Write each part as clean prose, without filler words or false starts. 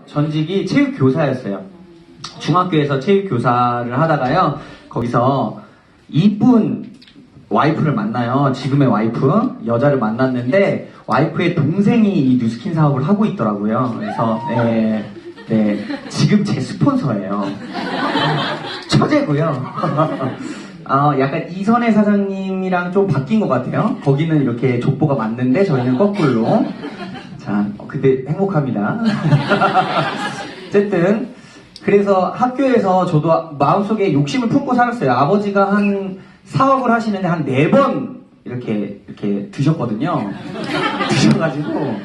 전직이 체육교사였어요. 중학교에서 체육교사를 하다가요, 거기서 이쁜 와이프를 만나요. 지금의 와이프, 여자를 만났는데 와이프의 동생이 이 뉴스킨 사업을 하고 있더라고요. 그래서 지금 제 스폰서예요. 처제고요. 약간 이선혜 사장님이랑 좀 바뀐 것 같아요. 거기는 이렇게 족보가 맞는데 저희는 거꾸로. 자, 근데 행복합니다. 어쨌든 그래서 학교에서 저도 마음속에 욕심을 품고 살았어요. 아버지가 한 사업을 하시는데 한 4번 이렇게 드셨거든요. 드셔가지고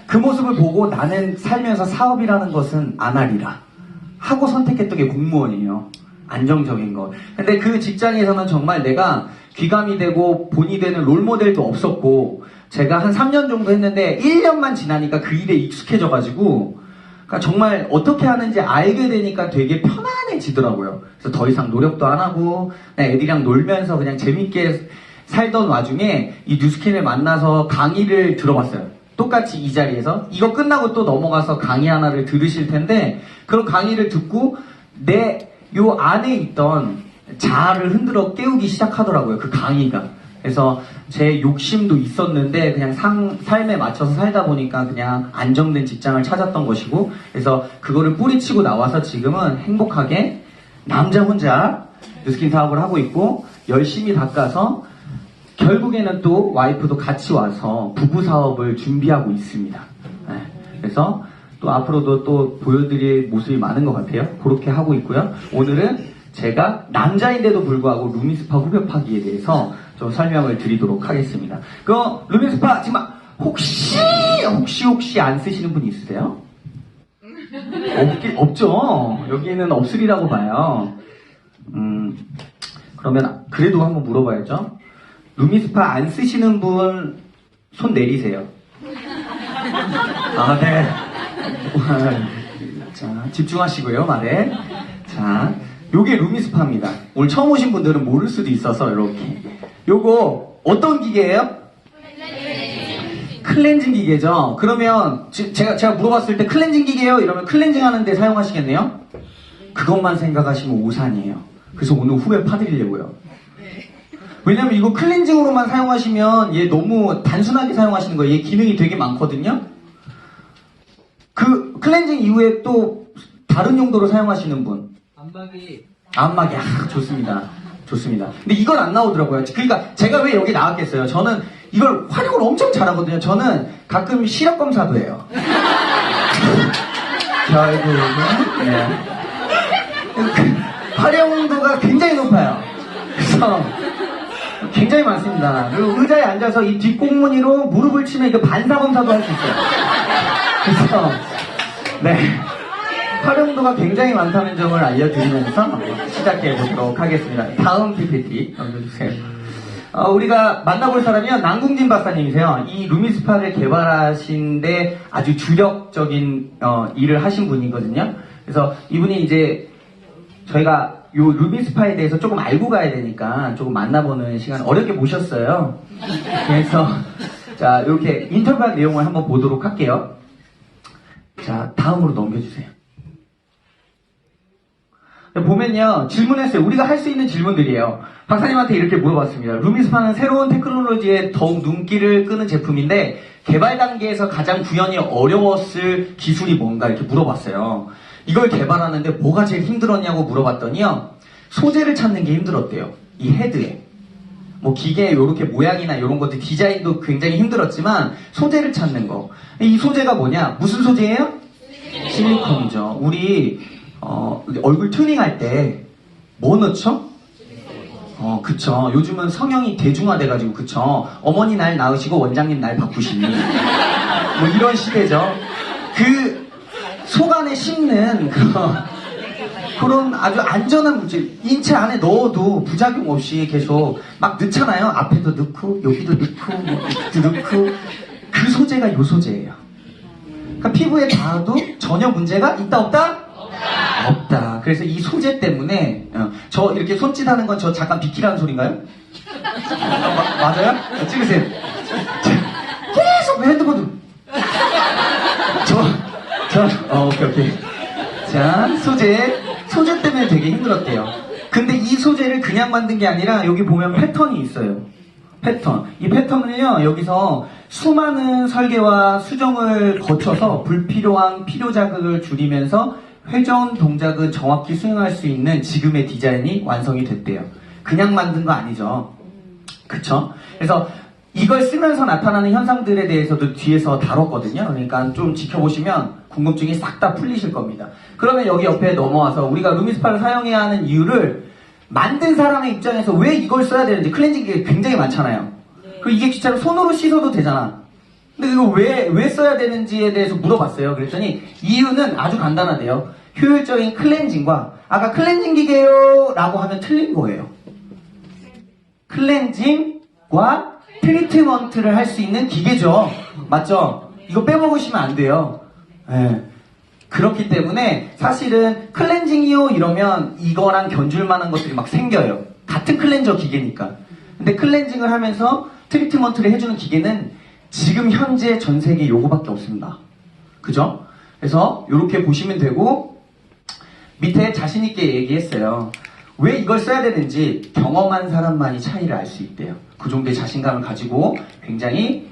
그 모습을 보고 나는 살면서 사업이라는 것은 안 하리라 하고 선택했던 게 공무원이에요. 안정적인 것. 근데 그 직장에서는 정말 내가 귀감이 되고 본이 되는 롤모델도 없었고, 제가 한 3년 정도 했는데 1년만 지나니까 그 일에 익숙해져가지고, 그러니까 정말 어떻게 하는지 알게 되니까 되게 편안해지더라고요. 그래서 더 이상 노력도 안 하고 그냥 애들이랑 놀면서 그냥 재밌게 살던 와중에 이 뉴스킨을 만나서 강의를 들어봤어요. 똑같이 이 자리에서. 이거 끝나고 또 넘어가서 강의 하나를 들으실 텐데, 그런 강의를 듣고 요 안에 있던 자아를 흔들어 깨우기 시작하더라고요. 그 강의가. 그래서 제 욕심도 있었는데 그냥 삶에 맞춰서 살다 보니까 그냥 안정된 직장을 찾았던 것이고, 그래서 그거를 뿌리치고 나와서 지금은 행복하게 남자 혼자 뉴스킨 사업을 하고 있고, 열심히 닦아서 결국에는 또 와이프도 같이 와서 부부 사업을 준비하고 있습니다. 네. 그래서 또 앞으로도 또 보여드릴 모습이 많은 것 같아요. 그렇게 하고 있고요. 오늘은 제가 남자인데도 불구하고 루미스파 후배 파기에 대해서 좀 설명을 드리도록 하겠습니다. 그 루미스파 지금 혹시 안 쓰시는 분 있으세요? 없죠. 여기는 없으리라고 봐요. 그러면 그래도 한번 물어봐야죠. 루미스파 안 쓰시는 분 손 내리세요. 네. 자, 집중하시고요, 말에. 자, 요게 루미스파입니다. 오늘 처음 오신 분들은 모를 수도 있어서 이렇게. 요거 어떤 기계예요? 클렌징 기계죠. 그러면 제가 물어봤을 때 클렌징 기계예요? 이러면 클렌징 하는데 사용하시겠네요? 그것만 생각하시면 오산이에요. 그래서 오늘 후배 파드리려고요. 왜냐면 이거 클렌징으로만 사용하시면 얘 너무 단순하게 사용하시는 거예요. 얘 기능이 되게 많거든요. 그 클렌징 이후에 또 다른 용도로 사용하시는 분. 안마기. 좋습니다. 근데 이건 안 나오더라고요. 그러니까 제가 왜 여기 나왔겠어요. 저는 이걸 활용을 엄청 잘하거든요. 저는 가끔 시력 검사도 해요. 결국은 활용도가 굉장히 높아요. 그래서 굉장히 많습니다. 그리고 의자에 앉아서 이 뒷공무니로 무릎을 치면 이거 반사검사도 할 수 있어요. 그래서 활용도가 굉장히 많다는 점을 알려드리면서 시작해 보도록 하겠습니다. 다음 PPT 넘겨주세요. 우리가 만나볼 사람이요, 남궁진 박사님이세요. 이 루미스파를 개발하신데 아주 주력적인 일을 하신 분이거든요. 그래서 이분이 이제 저희가 요 루미스파에 대해서 조금 알고 가야 되니까 조금 만나보는 시간 어렵게 모셨어요. 그래서 자, 이렇게 인터뷰한 내용을 한번 보도록 할게요. 자, 다음으로 넘겨주세요. 보면요, 질문했어요. 우리가 할 수 있는 질문들이에요. 박사님한테 이렇게 물어봤습니다. 루미스파는 새로운 테크놀로지에 더욱 눈길을 끄는 제품인데 개발 단계에서 가장 구현이 어려웠을 기술이 뭔가 이렇게 물어봤어요. 이걸 개발하는데 뭐가 제일 힘들었냐고 물어봤더니요, 소재를 찾는 게 힘들었대요. 이 헤드에. 뭐 기계 요렇게 모양이나 이런 것들 디자인도 굉장히 힘들었지만 소재를 찾는 거. 이 소재가 뭐냐? 무슨 소재예요? 실리콘이죠. 우리 얼굴 튜닝할 때 뭐 넣죠? 그쵸. 요즘은 성형이 대중화돼가지고, 그쵸. 어머니 날 낳으시고 원장님 날 바꾸시니. 뭐 이런 시대죠. 그 속 안에 심는 그런 아주 안전한 물질, 인체 안에 넣어도 부작용 없이 계속 막 넣잖아요. 앞에도 넣고 여기도 넣고 여기도 넣고. 그 소재가 요 소재예요. 그러니까 피부에 닿아도 전혀 문제가 있다 없다? 없다. 그래서 이 소재 때문에 저 이렇게 손짓하는 건 저 잠깐 비키라는 소린가요? 맞아요? 찍으세요. 계속 핸드폰으로 오케이. 자, 소재 때문에 되게 힘들었대요. 근데 이 소재를 그냥 만든 게 아니라 여기 보면 패턴이 있어요. 패턴. 이 패턴은요, 여기서 수많은 설계와 수정을 거쳐서 불필요한 필요 자극을 줄이면서 회전 동작을 정확히 수행할 수 있는 지금의 디자인이 완성이 됐대요. 그냥 만든 거 아니죠. 그쵸? 그래서 이걸 쓰면서 나타나는 현상들에 대해서도 뒤에서 다뤘거든요. 그러니까 좀 지켜보시면 궁금증이 싹 다 풀리실 겁니다. 그러면 여기 옆에 넘어와서 우리가 루미스파를 사용해야 하는 이유를 만든 사람의 입장에서 왜 이걸 써야 되는지 클렌징이 굉장히 많잖아요. 그리고 이게 진짜로 손으로 씻어도 되잖아. 근데 이거 왜 써야 되는지에 대해서 물어봤어요. 그랬더니 이유는 아주 간단하대요. 효율적인 클렌징과 아까 클렌징 기계요 라고 하면 틀린 거예요. 클렌징과 트리트먼트를 할 수 있는 기계죠. 맞죠? 이거 빼먹으시면 안 돼요. 네. 그렇기 때문에 사실은 클렌징이요 이러면 이거랑 견줄 만한 것들이 막 생겨요. 같은 클렌저 기계니까. 근데 클렌징을 하면서 트리트먼트를 해주는 기계는 지금 현재 전 세계에 요거밖에 없습니다. 그죠? 그래서 이렇게 보시면 되고 밑에 자신있게 얘기했어요. 왜 이걸 써야 되는지 경험한 사람만이 차이를 알 수 있대요. 그 정도의 자신감을 가지고 굉장히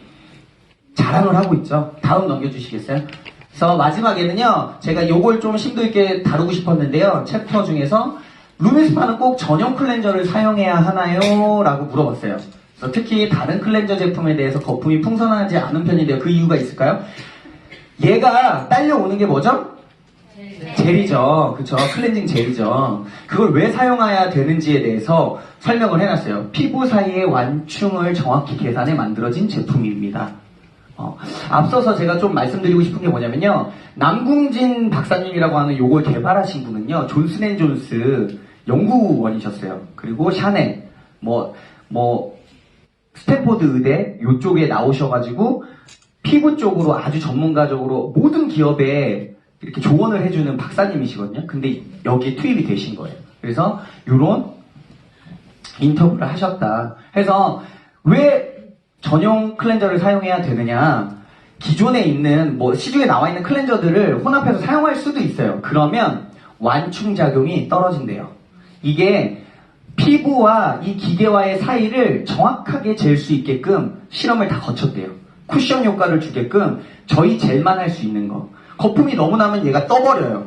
자랑을 하고 있죠. 다음 넘겨주시겠어요? 그래서 마지막에는요, 제가 요걸 좀 심도 있게 다루고 싶었는데요. 챕터 중에서 루미스파는 꼭 전용 클렌저를 사용해야 하나요? 라고 물어봤어요. 그래서 특히 다른 클렌저 제품에 대해서 거품이 풍선하지 않은 편인데요. 그 이유가 있을까요? 얘가 딸려오는 게 뭐죠? 젤이죠. 그쵸? 클렌징 젤이죠. 그걸 왜 사용해야 되는지에 대해서 설명을 해놨어요. 피부 사이의 완충을 정확히 계산해 만들어진 제품입니다. 앞서서 제가 좀 말씀드리고 싶은 게 뭐냐면요. 남궁진 박사님이라고 하는 요걸 개발하신 분은요. 존슨앤존스 연구원이셨어요. 그리고 샤넬, 스탠포드 의대 요쪽에 나오셔가지고 피부 쪽으로 아주 전문가적으로 모든 기업에 이렇게 조언을 해주는 박사님이시거든요. 근데 여기에 투입이 되신 거예요. 그래서 요런 인터뷰를 하셨다. 해서 왜 전용 클렌저를 사용해야 되느냐. 기존에 있는 시중에 나와 있는 클렌저들을 혼합해서 사용할 수도 있어요. 그러면 완충작용이 떨어진대요. 이게 피부와 이 기계와의 사이를 정확하게 잴 수 있게끔 실험을 다 거쳤대요. 쿠션 효과를 주게끔 저희 젤만 할 수 있는 거. 거품이 너무 나면 얘가 떠버려요.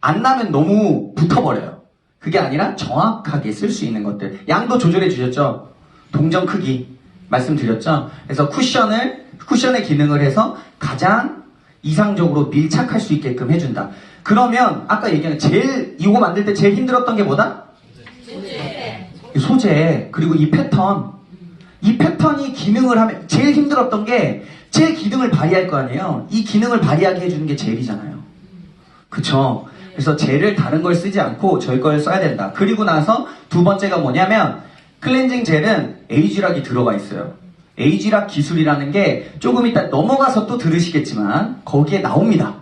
안 나면 너무 붙어버려요. 그게 아니라 정확하게 쓸 수 있는 것들. 양도 조절해 주셨죠? 동전 크기 말씀드렸죠? 그래서 쿠션의 기능을 해서 가장 이상적으로 밀착할 수 있게끔 해준다. 그러면 아까 얘기한 이거 만들 때 제일 힘들었던 게 뭐다? 소재. 그리고 이 패턴. 이 패턴이 기능을 하면 제일 힘들었던 게 제 기능을 발휘할 거 아니에요. 이 기능을 발휘하게 해주는 게 젤이잖아요. 그쵸? 그래서 젤을 다른 걸 쓰지 않고 저희 걸 써야 된다. 그리고 나서 두 번째가 뭐냐면 클렌징 젤은 에이지락이 들어가 있어요. 에이지락 기술이라는 게 조금 이따 넘어가서 또 들으시겠지만 거기에 나옵니다.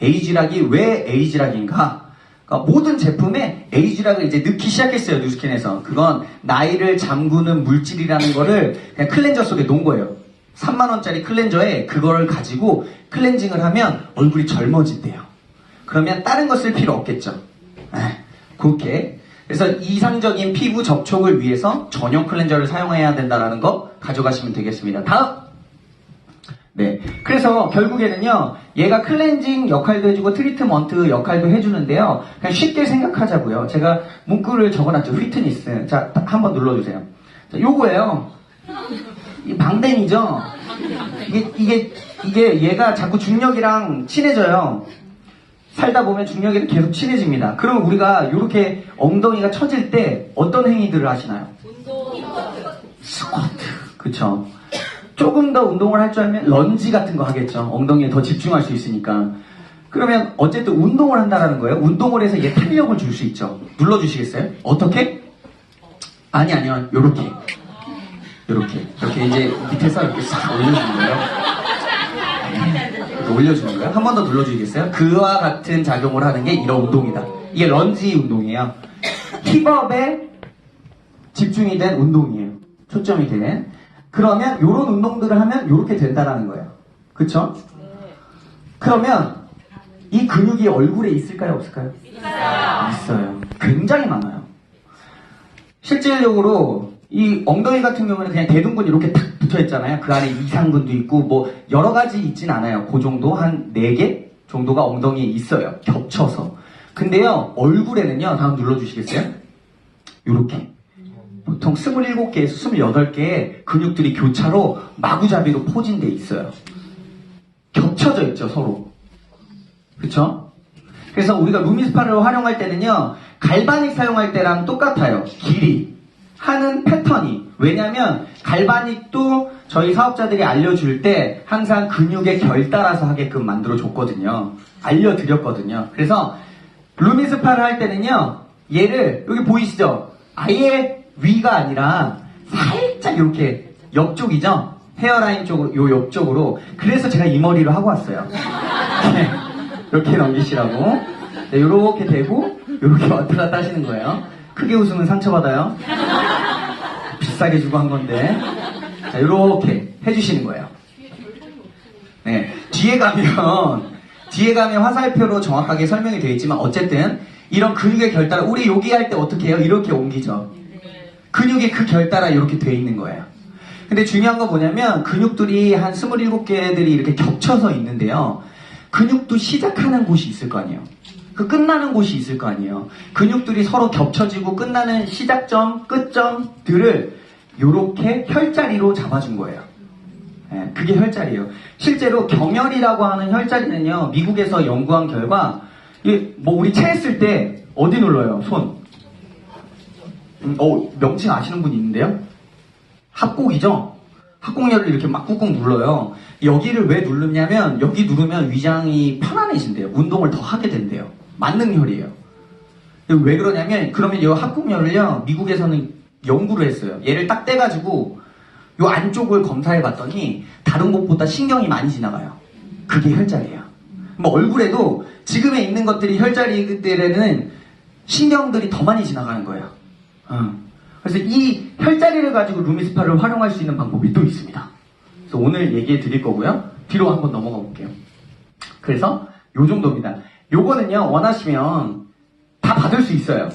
에이지락이 왜 에이지락인가? 그러니까 모든 제품에 에이지락을 이제 넣기 시작했어요. 뉴스킨에서. 그건 나이를 잠그는 물질이라는 거를 그냥 클렌저 속에 놓은 거예요. 3만원짜리 클렌저에 그거를 가지고 클렌징을 하면 얼굴이 젊어진대요. 그러면 다른 거 쓸 필요 없겠죠. 그렇게. 그래서 이상적인 피부 접촉을 위해서 전용 클렌저를 사용해야 된다는 거 가져가시면 되겠습니다. 다음! 네. 그래서 결국에는요, 얘가 클렌징 역할도 해주고 트리트먼트 역할도 해주는데요. 그냥 쉽게 생각하자고요. 제가 문구를 적어놨죠. 휘트니스. 자, 한번 눌러주세요. 자, 요거예요. 이 방댕이죠? 이게 얘가 자꾸 중력이랑 친해져요. 살다 보면 중력이랑 계속 친해집니다. 그럼 우리가 이렇게 엉덩이가 처질 때 어떤 행위들을 하시나요? 스쿼트. 그쵸? 조금 더 운동을 할 줄 알면 런지 같은 거 하겠죠. 엉덩이에 더 집중할 수 있으니까. 그러면 어쨌든 운동을 한다는 거예요. 운동을 해서 얘 탄력을 줄 수 있죠. 눌러주시겠어요? 어떻게? 아니요. 이렇게 이제 밑에서 이렇게 싹 올려주는 거예요. 이렇게 올려주는 거예요. 한 번 더 눌러주시겠어요? 그와 같은 작용을 하는 게 이런 운동이다. 이게 런지 운동이에요. 힙업에 집중이 된 운동이에요. 초점이 된. 그러면 이런 운동들을 하면 이렇게 된다라는 거예요. 그쵸? 그러면 이 근육이 얼굴에 있을까요? 없을까요? 있어요. 굉장히 많아요. 실질적으로 이 엉덩이 같은 경우는 그냥 대둔근이 이렇게 탁 붙어 있잖아요. 그 안에 이상근도 있고 뭐 여러 가지 있진 않아요. 그 정도 한 4개 정도가 엉덩이에 있어요. 겹쳐서. 근데요, 얼굴에는요, 다음 눌러주시겠어요? 요렇게. 보통 27개에서 28개의 근육들이 교차로 마구잡이로 포진돼 있어요. 겹쳐져 있죠, 서로. 그쵸? 그래서 우리가 루미스파를 활용할 때는요, 갈바닉 사용할 때랑 똑같아요. 길이. 하는 패턴이. 왜냐면 갈바닉도 저희 사업자들이 알려줄 때 항상 근육의 결 따라서 하게끔 만들어 줬거든요. 알려드렸거든요. 그래서 루미스파를 할 때는요, 얘를 여기 보이시죠? 아예 위가 아니라 살짝 이렇게 옆쪽이죠? 헤어라인 쪽으로, 요 옆쪽으로. 그래서 제가 이 머리로 하고 왔어요. 이렇게 넘기시라고. 네, 요렇게 대고 요렇게 왔다 갔다 하시는 거예요. 크게 웃으면 상처받아요. 비싸게 주고 한 건데. 자, 요렇게 해주시는 거예요. 네, 뒤에 가면 화살표로 정확하게 설명이 되어 있지만 어쨌든 이런 근육의 결 따라 우리 여기 할 때 어떻게 해요? 이렇게 옮기죠. 근육이 그 결 따라 이렇게 되어 있는 거예요. 근데 중요한 건 뭐냐면 근육들이 한 27개들이 이렇게 겹쳐서 있는데요. 근육도 시작하는 곳이 있을 거 아니에요. 그 끝나는 곳이 있을 거 아니에요. 근육들이 서로 겹쳐지고 끝나는 시작점, 끝점들을 이렇게 혈자리로 잡아준 거예요. 네, 그게 혈자리예요. 실제로 경혈이라고 하는 혈자리는요, 미국에서 연구한 결과, 뭐 우리 체했을 때 어디 눌러요? 손. 명칭 아시는 분 있는데요? 합곡이죠? 합곡열을 이렇게 막 꾹꾹 눌러요. 여기를 왜 누르냐면 여기 누르면 위장이 편안해진대요. 운동을 더 하게 된대요. 만능혈이에요. 왜 그러냐면 그러면 이 합곡열을요, 미국에서는 연구를 했어요. 얘를 딱 떼가지고 이 안쪽을 검사해 봤더니 다른 곳보다 신경이 많이 지나가요. 그게 혈자리예요. 뭐 얼굴에도 지금에 있는 것들이 혈자리들에는 신경들이 더 많이 지나가는 거예요. 그래서 이 혈자리를 가지고 루미스파를 활용할 수 있는 방법이 또 있습니다. 그래서 오늘 얘기해 드릴 거고요. 뒤로 한번 넘어가 볼게요. 그래서 요 정도입니다. 요거는요, 원하시면 다 받을 수 있어요.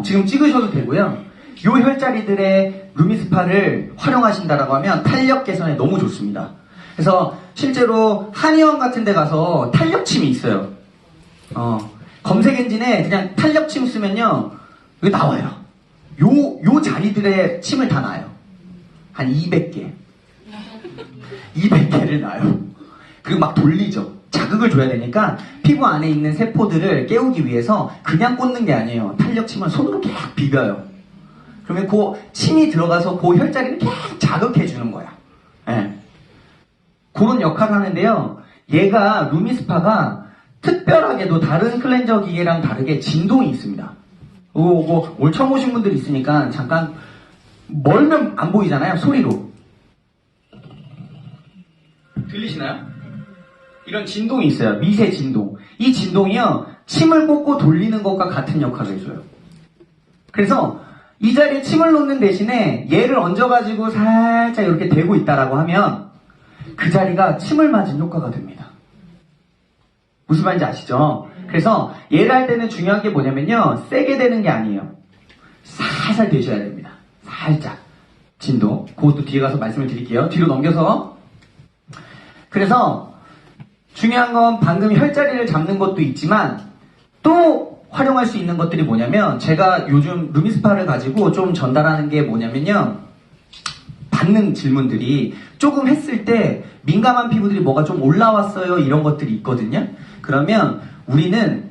지금 찍으셔도 되고요. 요 혈자리들의 루미스파를 활용하신다라고 하면 탄력 개선에 너무 좋습니다. 그래서 실제로 한의원 같은 데 가서 탄력침이 있어요. 검색 엔진에 그냥 탄력침 쓰면요, 여기 나와요. 요 자리들의 침을 다 놔요. 한 200개. 200개를 놔요. 그리고 막 돌리죠. 자극을 줘야 되니까 피부 안에 있는 세포들을 깨우기 위해서 그냥 꽂는 게 아니에요. 탄력침을 손으로 계속 비벼요. 그러면 그 침이 들어가서 그 혈자리를 계속 자극해 주는 거야. 네. 그런 역할을 하는데요. 얘가 루미스파가 특별하게도 다른 클렌저 기계랑 다르게 진동이 있습니다. 오늘 처음 오신 분들이 있으니까 잠깐 멀면 안 보이잖아요. 소리로. 들리시나요? 이런 진동이 있어요. 미세 진동. 이 진동이요, 침을 꽂고 돌리는 것과 같은 역할을 해줘요. 그래서 이 자리에 침을 놓는 대신에 얘를 얹어가지고 살짝 이렇게 대고 있다라고 하면 그 자리가 침을 맞은 효과가 됩니다. 무슨 말인지 아시죠? 그래서 얘를 할 때는 중요한 게 뭐냐면요, 세게 되는 게 아니에요. 살살 되셔야 됩니다. 살짝. 진동. 그것도 뒤에 가서 말씀을 드릴게요. 뒤로 넘겨서. 그래서 중요한 건 방금 혈자리를 잡는 것도 있지만 또 활용할 수 있는 것들이 뭐냐면, 제가 요즘 루미스파를 가지고 좀 전달하는 게 뭐냐면요, 받는 질문들이 조금 했을 때 민감한 피부들이 뭐가 좀 올라왔어요, 이런 것들이 있거든요. 그러면 우리는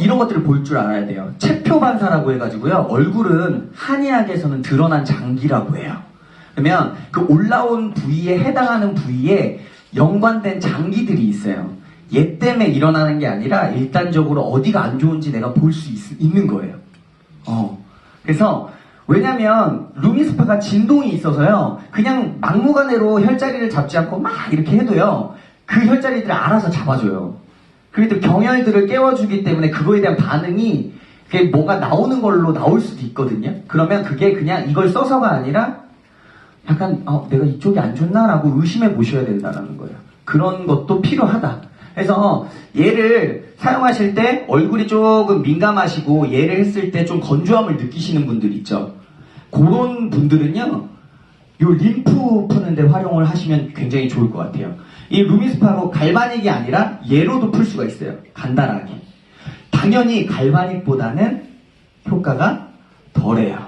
이런 것들을 볼 줄 알아야 돼요. 체표반사라고 해가지고요, 얼굴은 한의학에서는 드러난 장기라고 해요. 그러면 그 올라온 부위에 해당하는 부위에 연관된 장기들이 있어요. 얘 때문에 일어나는 게 아니라 일단적으로 어디가 안 좋은지 내가 볼 수 있는 거예요. 그래서 왜냐면 루미스파가 진동이 있어서요, 그냥 막무가내로 혈자리를 잡지 않고 막 이렇게 해도요, 그 혈자리들을 알아서 잡아줘요. 그리고 또 경혈들을 깨워주기 때문에 그거에 대한 반응이 그게 뭐가 나오는 걸로 나올 수도 있거든요. 그러면 그게 그냥 이걸 써서가 아니라 약간 내가 이쪽이 안 좋나라고 의심해 보셔야 된다는 거예요. 그런 것도 필요하다. 그래서 얘를 사용하실 때 얼굴이 조금 민감하시고 얘를 했을 때 좀 건조함을 느끼시는 분들 있죠. 그런 분들은요, 요 림프 푸는데 활용을 하시면 굉장히 좋을 것 같아요. 이 루미스파로 갈바닉이 아니라 얘로도 풀 수가 있어요. 간단하게. 당연히 갈바닉보다는 효과가 덜해요.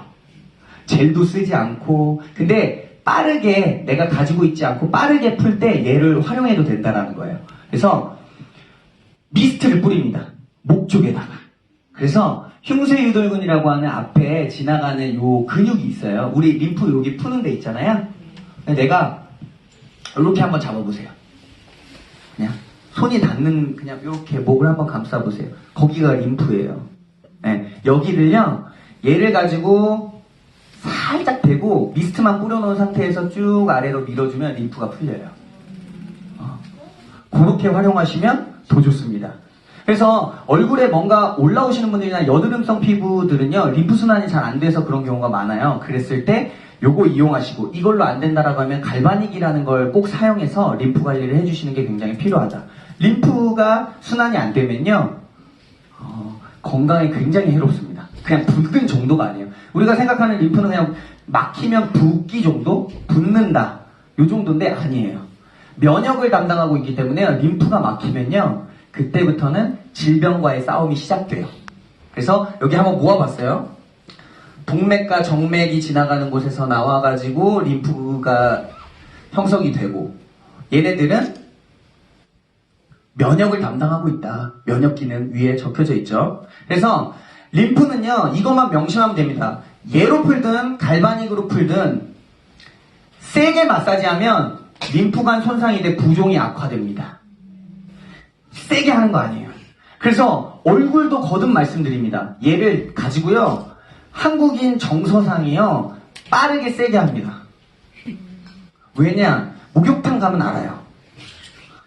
젤도 쓰지 않고, 근데 빠르게 내가 가지고 있지 않고 빠르게 풀 때 얘를 활용해도 된다는 거예요. 그래서 미스트를 뿌립니다. 목 쪽에다가. 그래서 흉쇄유돌근이라고 하는 앞에 지나가는 요 근육이 있어요. 우리 림프 여기 푸는 데 있잖아요. 내가 이렇게 한번 잡아보세요. 그냥 손이 닿는, 그냥 이렇게 목을 한번 감싸보세요. 거기가 림프예요. 네, 여기를요, 얘를 가지고 살짝 대고 미스트만 뿌려놓은 상태에서 쭉 아래로 밀어주면 림프가 풀려요. 그렇게 활용하시면 더 좋습니다. 그래서 얼굴에 뭔가 올라오시는 분들이나 여드름성 피부들은요, 림프순환이 잘 안 돼서 그런 경우가 많아요. 그랬을 때 요거 이용하시고, 이걸로 안 된다라고 하면 갈바닉이라는 걸 꼭 사용해서 림프 관리를 해주시는 게 굉장히 필요하다. 림프가 순환이 안 되면요, 건강에 굉장히 해롭습니다. 그냥 붓는 정도가 아니에요. 우리가 생각하는 림프는 그냥 막히면 붓기 정도? 붓는다, 요 정도인데 아니에요. 면역을 담당하고 있기 때문에 림프가 막히면요, 그때부터는 질병과의 싸움이 시작돼요. 그래서 여기 한번 모아봤어요. 동맥과 정맥이 지나가는 곳에서 나와가지고 림프가 형성이 되고, 얘네들은 면역을 담당하고 있다. 면역 기능 위에 적혀져 있죠. 그래서 림프는요, 이것만 명심하면 됩니다. 얘로 풀든 갈바닉으로 풀든 세게 마사지하면 림프관 손상이 돼 부종이 악화됩니다. 세게 하는 거 아니에요. 그래서 얼굴도 거듭 말씀드립니다. 얘를 가지고요, 한국인 정서상이요, 빠르게 세게 합니다. 왜냐? 목욕탕 가면 알아요.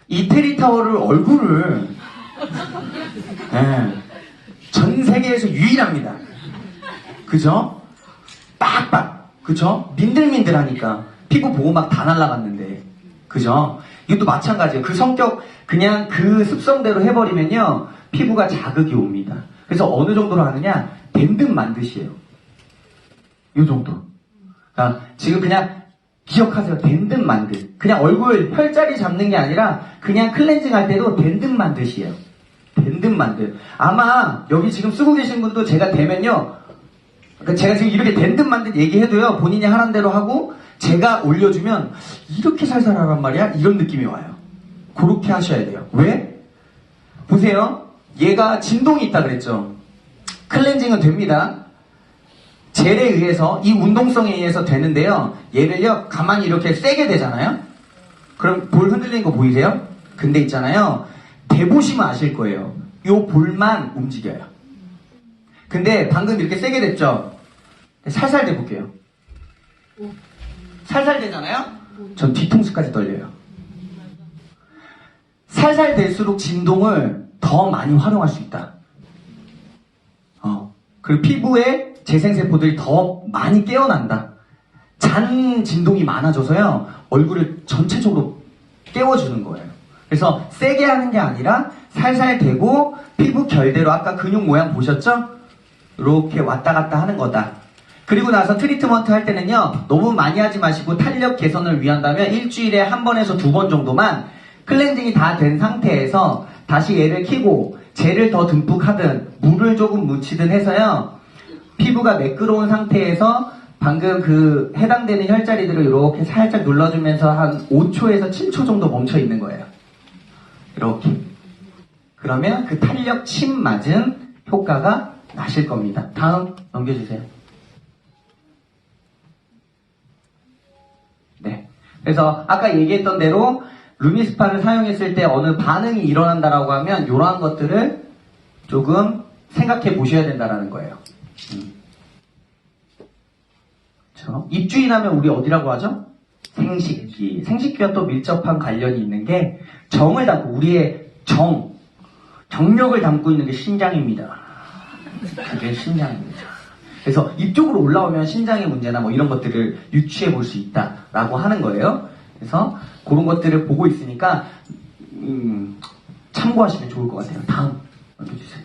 이태리 타워를 얼굴을, 네, 전 세계에서 유일합니다. 그죠? 빡빡, 그죠? 민들민들하니까 피부 보고 막 다 날라갔는데, 그죠? 이것도 마찬가지예요. 그 성격, 그냥 그 습성대로 해버리면요, 피부가 자극이 옵니다. 그래서 어느 정도로 하느냐? 된 듯 만드시에요. 요 정도. 그러니까 지금 그냥 기억하세요. 된 듯 만드. 그냥 얼굴 혈자리 잡는 게 아니라 그냥 클렌징 할 때도 된 듯 만드시에요. 된 듯 만드. 아마 여기 지금 쓰고 계신 분도 제가 되면요, 그러니까 제가 지금 이렇게 된 듯 만드 얘기해도요, 본인이 하라는 대로 하고 제가 올려주면 이렇게 살살 하란 말이야? 이런 느낌이 와요. 그렇게 하셔야 돼요. 왜? 보세요. 얘가 진동이 있다 그랬죠. 클렌징은 됩니다. 젤에 의해서, 이 운동성에 의해서 되는데요, 얘를요, 가만히 이렇게 세게 대잖아요? 그럼 볼 흔들리는 거 보이세요? 근데 있잖아요, 대보시면 아실 거예요. 요 볼만 움직여요. 근데 방금 이렇게 세게 됐죠? 살살 대볼게요. 살살 대잖아요? 전 뒤통수까지 떨려요. 살살 될수록 진동을 더 많이 활용할 수 있다. 그리고 피부에 재생세포들이 더 많이 깨어난다. 잔 진동이 많아져서요, 얼굴을 전체적으로 깨워주는 거예요. 그래서 세게 하는 게 아니라 살살 대고 피부 결대로, 아까 근육 모양 보셨죠? 이렇게 왔다 갔다 하는 거다. 그리고 나서 트리트먼트 할 때는요, 너무 많이 하지 마시고 탄력 개선을 위한다면 일주일에 한 번에서 2번 정도만 클렌징이 다 된 상태에서 다시 얘를 켜고 젤을 더 듬뿍 하든 물을 조금 묻히든 해서요, 피부가 매끄러운 상태에서 방금 그 해당되는 혈자리들을 이렇게 살짝 눌러주면서 한 5초에서 7초 정도 멈춰 있는 거예요. 이렇게. 그러면 그 탄력 침 맞은 효과가 나실 겁니다. 다음 넘겨주세요. 네. 그래서 아까 얘기했던 대로 루미스파를 사용했을 때 어느 반응이 일어난다라고 하면 이러한 것들을 조금 생각해 보셔야 된다라는 거예요. 그렇죠? 입주인하면 우리 어디라고 하죠? 생식기. 생식기와 또 밀접한 관련이 있는 게 정을 담고, 우리의 정력을 담고 있는 게 신장입니다. 그게 신장입니다. 그래서 이쪽으로 올라오면 신장의 문제나 뭐 이런 것들을 유추해 볼 수 있다라고 하는 거예요. 그래서 그런 것들을 보고 있으니까 참고하시면 좋을 것 같아요. 다음 넘겨주세요.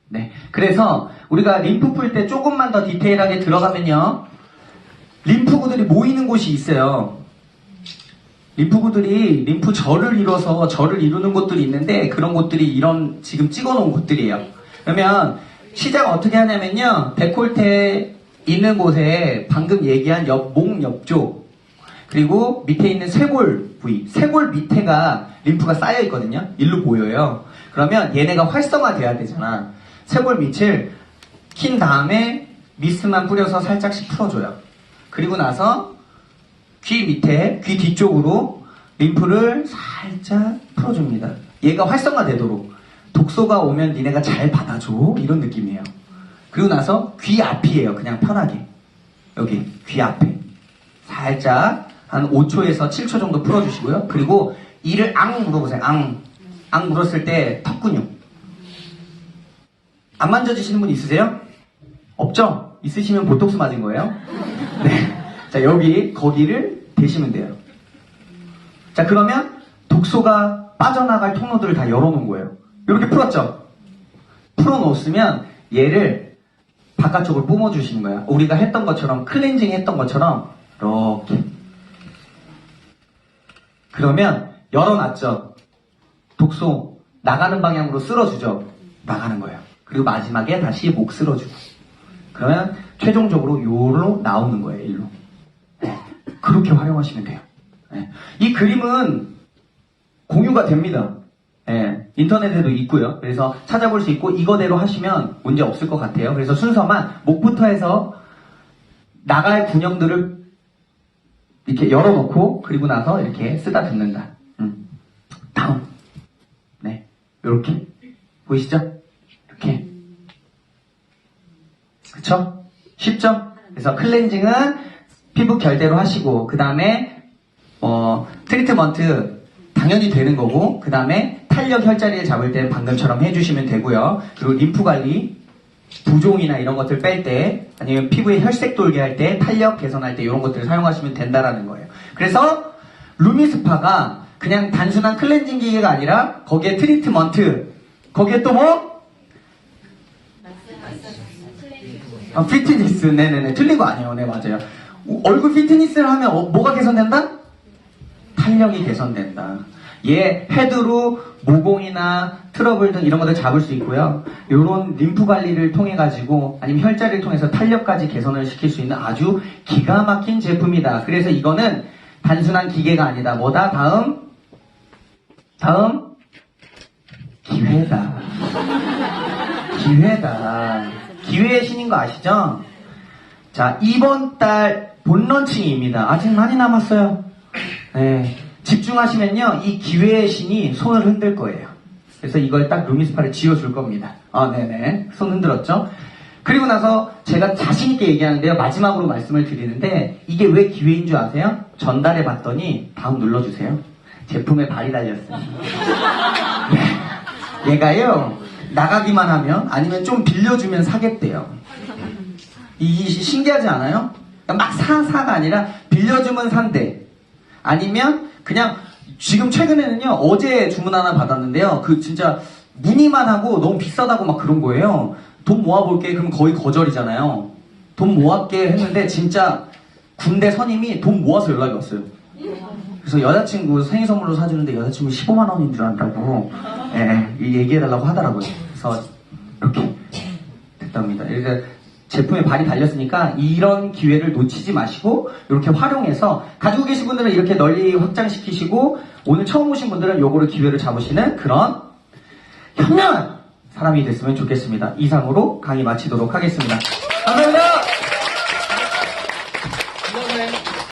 네, 그래서 우리가 림프 풀 때 조금만 더 디테일하게 들어가면요, 림프구들이 모이는 곳이 있어요. 림프구들이 림프절을 이뤄서 절을 이루는 곳들이 있는데, 그런 곳들이 이런 지금 찍어놓은 곳들이에요. 그러면 시작 어떻게 하냐면요, 데콜테 있는 곳에 방금 얘기한 목 옆쪽, 그리고 밑에 있는 쇄골 부위, 쇄골 밑에가 림프가 쌓여 있거든요. 일로 보여요. 그러면 얘네가 활성화돼야 되잖아. 쇄골 밑을 킨 다음에 미스트만 뿌려서 살짝씩 풀어줘요. 그리고 나서 귀 밑에, 귀 뒤쪽으로 림프를 살짝 풀어줍니다. 얘가 활성화되도록. 독소가 오면 니네가 잘 받아줘, 이런 느낌이에요. 그리고 나서 귀 앞이에요. 그냥 편하게. 여기 귀 앞에 살짝 한 5초에서 7초 정도 풀어주시고요. 그리고 이를 앙 물어보세요. 앙 물었을 때 턱 근육. 안 만져주시는 분 있으세요? 없죠? 있으시면 보톡스 맞은 거예요. 네. 자, 거기를 대시면 돼요. 자, 그러면 독소가 빠져나갈 통로들을 다 열어놓은 거예요. 이렇게 풀었죠? 풀어놓았으면 얘를 바깥쪽으로 뿜어주시는 거예요. 우리가 했던 것처럼, 클렌징 했던 것처럼 이렇게. 그러면 열어놨죠? 독소 나가는 방향으로 쓸어주죠? 나가는 거예요. 그리고 마지막에 다시 목 쓸어주고. 그러면 최종적으로 요로 나오는 거예요. 일로. 네. 그렇게 활용하시면 돼요. 네. 이 그림은 공유가 됩니다. 네. 인터넷에도 있고요. 그래서 찾아볼 수 있고 이거대로 하시면 문제 없을 것 같아요. 그래서 순서만 목부터 해서 나갈 군형들을 이렇게 열어놓고, 그리고 나서 이렇게 쓰다 듣는다. 다음. 네. 요렇게. 보이시죠? 이렇게. 그쵸? 쉽죠? 그래서 클렌징은 피부 결대로 하시고, 그 다음에 트리트먼트 당연히 되는 거고, 그 다음에 탄력 혈자리를 잡을 때 방금처럼 해주시면 되고요. 그리고 림프 관리, 부종이나 이런 것들 뺄 때, 아니면 피부에 혈색 돌게 할 때, 탄력 개선할 때 이런 것들을 사용하시면 된다라는 거예요. 그래서 루미스파가 그냥 단순한 클렌징 기계가 아니라 거기에 트리트먼트, 거기에 또 뭐? 피트니스. 네네네, 틀린 거 아니에요. 네, 맞아요. 얼굴 피트니스를 하면 뭐가 개선된다? 탄력이 개선된다. 얘 헤드로 모공이나 트러블 등 이런 것들 잡을 수 있고요. 이런 림프 관리를 통해 가지고, 아니면 혈자리를 통해서 탄력까지 개선을 시킬 수 있는 아주 기가 막힌 제품이다. 그래서 이거는 단순한 기계가 아니다. 뭐다? 다음 기회다. 기회의 신인 거 아시죠? 자, 이번 달 본런칭입니다. 아직 많이 남았어요. 네. 집중하시면요, 이 기회의 신이 손을 흔들 거예요. 그래서 이걸 딱 루미스파를 지어줄 겁니다. 네네. 손 흔들었죠? 그리고 나서 제가 자신있게 얘기하는데요, 마지막으로 말씀을 드리는데, 이게 왜 기회인 줄 아세요? 전달해 봤더니, 다음 눌러주세요. 제품에 발이 달렸어요. 네. 얘가요, 나가기만 하면, 아니면 좀 빌려주면 사겠대요. 이 신기하지 않아요? 그러니까 막 사가 아니라, 빌려주면 산대. 아니면, 그냥 지금 최근에는요, 어제 주문 하나 받았는데요, 그 진짜 문의만 하고 너무 비싸다고 막 그런 거예요. 돈 모아볼게. 그럼 거의 거절이잖아요. 돈 모았게 했는데 진짜 군대 선임이 돈 모아서 연락이 왔어요. 그래서 여자친구 생일 선물로 사주는데 여자친구 15만 원인 줄 안다고 얘기해달라고 하더라고요. 그래서 이렇게 됐답니다. 그래서 제품에 발이 달렸으니까 이런 기회를 놓치지 마시고 이렇게 활용해서, 가지고 계신 분들은 이렇게 널리 확장시키시고, 오늘 처음 오신 분들은 요거를 기회를 잡으시는 그런 현명한 사람이 됐으면 좋겠습니다. 이상으로 강의 마치도록 하겠습니다. 감사합니다.